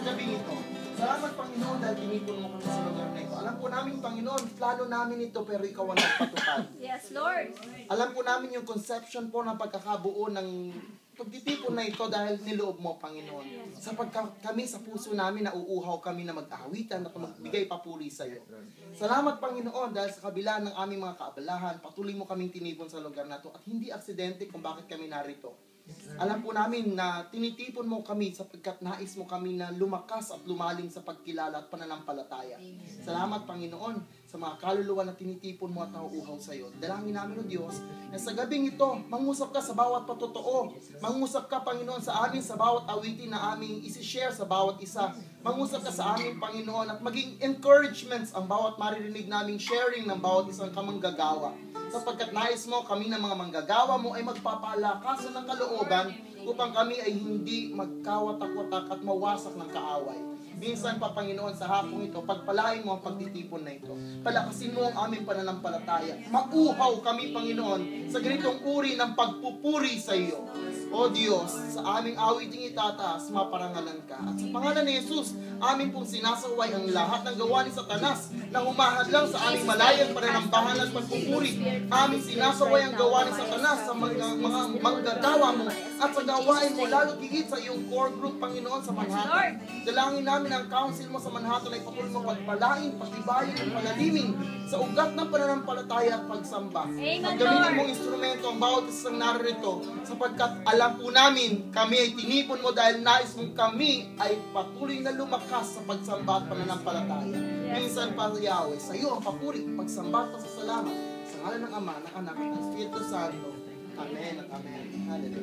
gabing ito. Salamat, Panginoon, dahil tinipon mo kami sa lugar na ito. Alam po namin, Panginoon, plano namin ito, pero ikaw ang nagpatupad. Yes, Lord. Alam po namin yung conception po ng pagkakabuo ng pagtitipon na ito dahil niloob mo, Panginoon. Sapagkat kami sa puso namin, nauuhaw kami na mag-awitan at magbigay papuri sa iyo. Salamat, Panginoon, dahil sa kabila ng aming mga kaabalahan, patuloy mo kaming tinipon sa lugar na ito at hindi aksidente kung bakit kami narito. Alam po namin na tinitipon mo kami sapagkat nais mo kami na lumakas at lumalim sa pagkilala at pananampalataya. Salamat, Panginoon, sa mga kaluluwa na tinitipon mo at nauuhaw sa iyo. Dalangin namin, O Diyos, na sa gabing ito, mangusap ka sa bawat patotoo. Mangusap ka, Panginoon, sa amin sa bawat awitin na aming isi-share sa bawat isa. Mangusap ka sa amin, Panginoon, at maging encouragements ang bawat maririnig naming sharing ng bawat isang kamanggagawa. Sapagkat nais mo kami ng mga manggagawa mo ay magpapalakasan ng kalooban upang kami ay hindi magkawatak-watak at mawasak ng kaaway. Minsan pa, Panginoon, sa hapong ito, pagpalain mo ang pagtitipon na ito. Palakasin mo ang aming pananampalataya. Mauhaw kami, Panginoon, sa ganitong uri ng pagpupuri sa iyo. O Diyos, sa aming awiting itataas, maparangalan ka. At sa pangalan ni Jesus, amin pong sinasaway ang lahat ng gawa ni Satanas na humahadlang sa aming malayang pananambahan at pagpupuri. Amin sinasaway ang gawa ni Satanas sa mga manggagawa mo at sa gawain mo, lalo higit sa iyong core group, Panginoon, sa Manhattan. Dalangin namin ang council mo sa Manhattan ay patuloy mo pagpalain, pagtibayin, at palalimin sa ugat ng pananampalataya at pagsamba. At gamitin mong instrumento ang bawat isang naririto sapagkat alam po namin kami ay tinipon mo dahil nais mong kami ay patuloy na lumakas sa pagsamba at pananampalataya. Minsan pa, Yahweh, sa iyo ang papuri, pagsamba at pasasalamat sa ngalan ng Ama, ng Anak at ng Espiritu Santo. Amen at Amen. Hallelujah.